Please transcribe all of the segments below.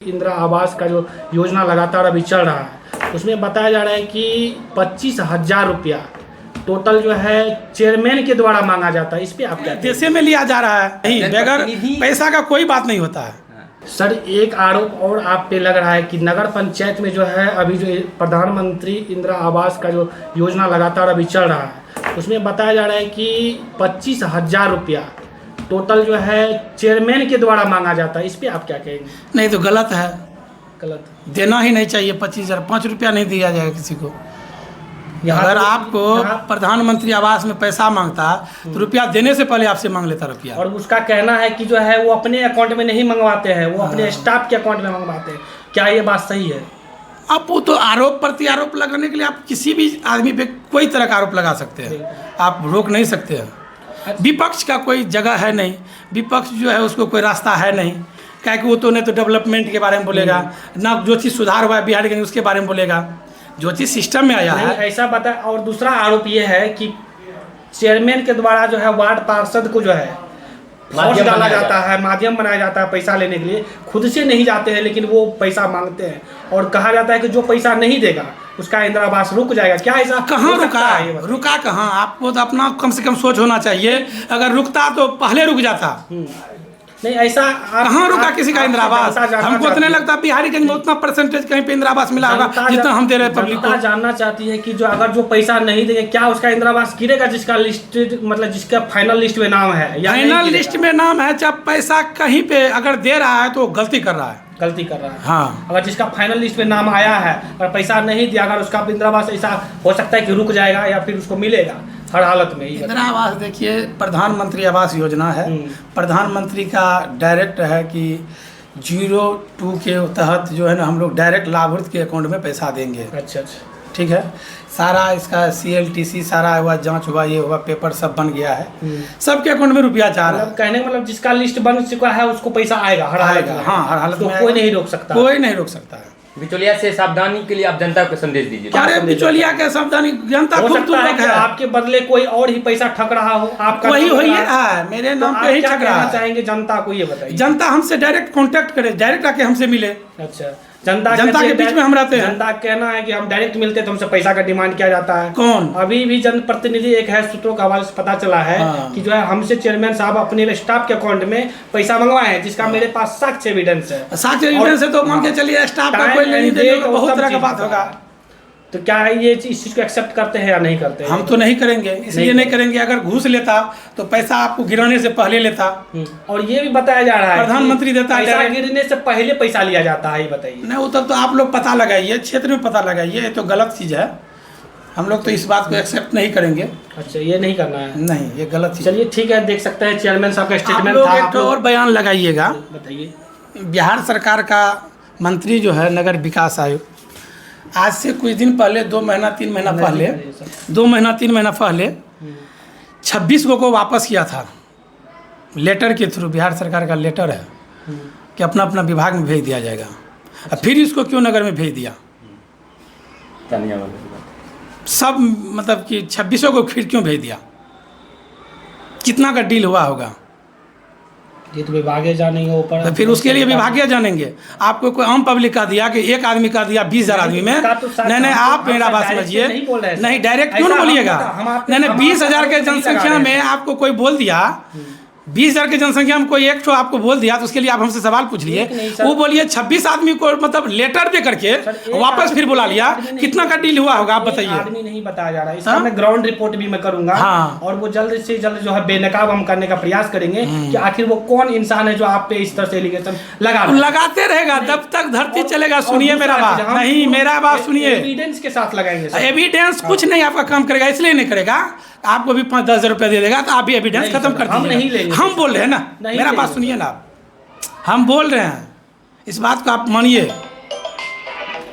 इंदिरा आवास का जो योजना लगातार अभी चल रहा है उसमें बताया जा रहा है कि 25,000 रुपया टोटल जो है चेयरमैन के द्वारा मांगा जाता है। इस पे आप क्या जैसे में लिया जा रहा है, नहीं बगैर पैसा का कोई बात नहीं होता है। सर, एक आरोप और आप पे लग रहा है कि नगर पंचायत में जो है अभी जो प्रधानमंत्री इंदिरा आवास का जो योजना लगातार अभी चल रहा है उसमें बताया जा रहा है कि 25,000 रुपया टोटल जो है चेयरमैन के द्वारा मांगा जाता है। इस पे आप क्या कहेंगे? नहीं तो गलत है, गलत देना ही नहीं चाहिए। 25,000 5 रुपया नहीं दिया जाएगा किसी को। अगर आपको प्रधानमंत्री आवास में पैसा मांगता तो रुपया देने से पहले आपसे मांग लेता रुपया। और उसका कहना है कि जो है वो अपने अकाउंट में नहीं मंगवाते हैं, वो अपने स्टाफ के अकाउंट में मंगवाते हैं। क्या ये बात सही है? आप वो तो आरोप प्रति आरोप लगाने के लिए आप किसी भी आदमी पे कोई तरह का आरोप लगा सकते हैं, आप रोक नहीं सकते हैं। विपक्ष का कोई जगह है नहीं, विपक्ष जो है उसको कोई रास्ता है नहीं। क्या कि वो तो नहीं तो डेवलपमेंट के बारे में बोलेगा, ना जो चीज़ सुधार हुआ है बिहार के उसके बारे में बोलेगा, जो चीज़ सिस्टम में आया है ऐसा बता। और दूसरा आरोप ये है कि चेयरमैन के द्वारा जो है वार्ड पार्षद को जो है फोर्स डाला जाता है, माध्यम बनाया जाता है पैसा लेने के लिए। खुद से नहीं जाते हैं लेकिन वो पैसा मांगते हैं और कहा जाता है कि जो पैसा नहीं देगा उसका इंदिरा आवास रुक जाएगा। क्या ऐसा कहाँ रुका है? रुका कहाँ? आपको तो अपना कम से कम सोच होना चाहिए। अगर रुकता तो पहले रुक जाता। नहीं, ऐसा कहाँ रुका किसी का इंदिरा आवास? हमको इतना लगता है बिहारीगंज में उतना परसेंटेज कहीं पे इंदिरा आवास मिला होगा जितना हम दे रहे हैं पब्लिक को। जानना चाहती है कि जो अगर जो पैसा नहीं देंगे क्या उसका इंदिरा आवास गिरेगा जिसका लिस्ट मतलब जिसका फाइनल लिस्ट में नाम है या फाइनल लिस्ट में नाम है। जब पैसा कहीं पे अगर दे रहा है तो गलती कर रहा है, गलती कर रहा है। हाँ, अगर जिसका फाइनल लिस्ट में नाम आया है और पैसा नहीं दिया, अगर उसका इंदिरा आवास ऐसा हो सकता है कि रुक जाएगा या फिर उसको मिलेगा हर हालत में। इंदिरा आवास देखिए प्रधानमंत्री आवास योजना है, प्रधानमंत्री का डायरेक्ट है कि 02 के तहत जो है ना हम लोग डायरेक्ट लाभार्थी के अकाउंट में पैसा देंगे। अच्छा, ठीक है। सारा इसका CLTC सारा हुआ, जांच हुआ, ये हुआ, पेपर सब बन गया है, सबके अकाउंट में रुपया जा रहा है। कहने का मतलब जिसका लिस्ट बन चुका है उसको पैसा आएगा हर हालत में। हाँ, हर हालत में कोई नहीं रोक सकता, कोई नहीं रोक सकता है। बिचौलिया से सावधानी के लिए आप जनता को संदेश दीजिए। अरे बिचौलिया के सावधानी, जनता खुद तो है। आपके बदले कोई और ही पैसा ठग रहा हो, आपका वही है, मेरे नाम पे ही ठग रहा है। चाहेंगे जनता को ये बताइए। जनता हमसे डायरेक्ट कांटेक्ट करे, डायरेक्ट आके हमसे मिले। अच्छा, जनता के बीच में हम रहते हैं। जनता कहना है कि हम डायरेक्ट मिलते तो हमसे पैसा का डिमांड किया जाता है। कौन? अभी भी जनप्रतिनिधि एक है, सूत्रों का हवाले से पता चला है कि जो है हमसे चेयरमैन साहब अपने स्टाफ के अकाउंट में पैसा मंगवाए हैं, जिसका मेरे पास साक्ष्य एविडेंस है। साक्ष्य एविडेंस है तो मान के चलिए स्टाफ का कोई लेनी देनी तो बहुत तरह का बात होगा। तो क्या ये इस चीज को एक्सेप्ट करते हैं या नहीं करते हैं? हम तो नहीं करेंगे, इसलिए नहीं करेंगे। अगर घूस लेता तो पैसा आपको गिराने से पहले लेता। और ये भी बताया जा रहा है प्रधानमंत्री देता है, पैसा गिरने से पहले पैसा लिया जाता है। ये बताइए। नहीं, वो तब तो आप लोग पता लगाइए, क्षेत्र में पता लगाइए। ये तो गलत चीज़ है, हम लोग तो इस बात को एक्सेप्ट नहीं करेंगे। अच्छा, ये नहीं करना है? नहीं, ये गलत चीज़। चलिए ठीक है, देख सकते हैं चेयरमैन साहब का स्टेटमेंट था। एक और बयान लगाइएगा, बताइए। बिहार सरकार का मंत्री जो है नगर विकास आयोग, आज से कुछ दिन पहले 2 महीना 3 महीना पहले 2 महीना 3 महीना पहले 26 को वापस किया था लेटर के थ्रू। बिहार सरकार का लेटर है कि अपना अपना विभाग में भेज दिया जाएगा। अब फिर इसको क्यों नगर में भेज दिया? सब मतलब कि 26 को फिर क्यों भेज दिया? कितना का डील हुआ होगा? ये तो विभागे जानेंगे ऊपर, तो फिर उसके लिए विभागीय जानेंगे। आपको कोई आम पब्लिक का दिया कि एक आदमी का दिया 20,000 आदमी में? नहीं, आप मेरा बात समझिए। नहीं, डायरेक्ट क्यों बोलिएगा? नहीं, 20,000 के जनसंख्या में आपको कोई बोल दिया, 20,000 की जनसंख्या में कोई एक आपको बोल दिया तो उसके लिए आप हमसे सवाल पूछ लिए। वो बोलिए 26 आदमी को मतलब लेटर दे करके वापस फिर बुला लिया। कितना का डील हुआ होगा आप बताइए? आदमी नहीं बताया जा रहा है, इसका मैं ग्राउंड रिपोर्ट भी मैं करूंगा। और वो जल्द से जल्द जो है बेनकाब हम करने का प्रयास करेंगे कि आखिर वो कौन इंसान है जो आप पे इस तरह से एलिगेशन लगाते रहेगा जब तक धरती चलेगा। सुनिए मेरा बात, नहीं मेरा बात सुनिए, एविडेंस के साथ लगाएंगे। एविडेंस कुछ नहीं आपका काम करेगा, इसलिए नहीं करेगा। आपको भी 5-10 हज़ार रुपया दे देगा तो आप भी एविडेंस खत्म कर दीजिए। हम बोल रहे हैं ना, मेरा बात सुनिए ना, हम बोल रहे हैं, इस बात को आप मानिए।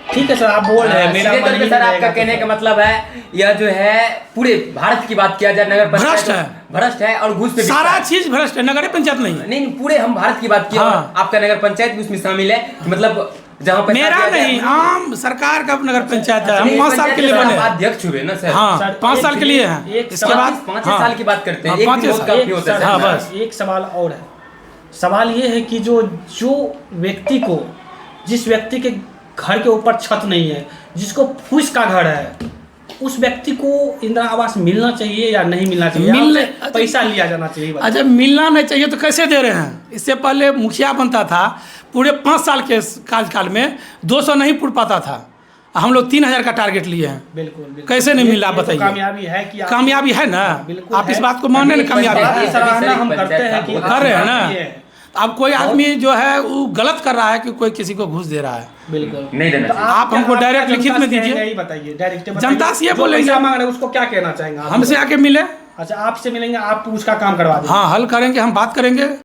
ठीक है सर, आप बोल रहे हैं, मेरा मन सर आपका कहने का मतलब है यह जो है पूरे भारत की बात किया जाए, नगर पंचायत भ्रष्ट है और घूस पे सारा चीज भ्रष्ट है, नगर पंचायत नहीं, पूरे हम भारत की बात किया। आपका नगर पंचायत भी उसमें शामिल है, मतलब जहाँ मेरा नहीं, आम सरकार का नगर पंचायत है। हम 5 साल के लिए बने अध्यक्ष हुए ना सर। हाँ, 5 साल के लिए हैं। इसके बाद 5 साल की बात करते हैं। बस एक सवाल और है। सवाल ये है कि जो व्यक्ति को जिस व्यक्ति के घर के ऊपर छत नहीं है, जिसको फूस का घर है, उस व्यक्ति को इंदिरा आवास मिलना चाहिए या नहीं मिलना चाहिए? पैसा लिया जाना चाहिए? अच्छा, मिलना नहीं चाहिए तो कैसे दे रहे हैं? इससे पहले मुखिया बनता था, पूरे 5 साल के कार्यकाल में 200 नहीं पूर पाता था, हम लोग 3000 का टारगेट लिए हैं। बिल्कुल। कैसे नहीं मिला बताइए? कामयाबी है कि कामयाबी है ना, आप इस बात को माने ना, कामयाबी हम करते हैं कि कर रहे हैं ना। अब कोई आदमी जो है वो गलत कर रहा है कि कोई किसी को घूस दे रहा है, बिल्कुल नहीं देना चाहिए। आप हमको डायरेक्ट लिखित में दीजिए, यही बताइए, डायरेक्ट जनता से ये बोलेंगे, मांग रहे हैं उसको क्या कहना चाहेंगे? हमसे आके मिले। अच्छा, आपसे मिलेंगे, आप उसका काम करवा देंगे? हाँ, हल करेंगे, हम बात करेंगे।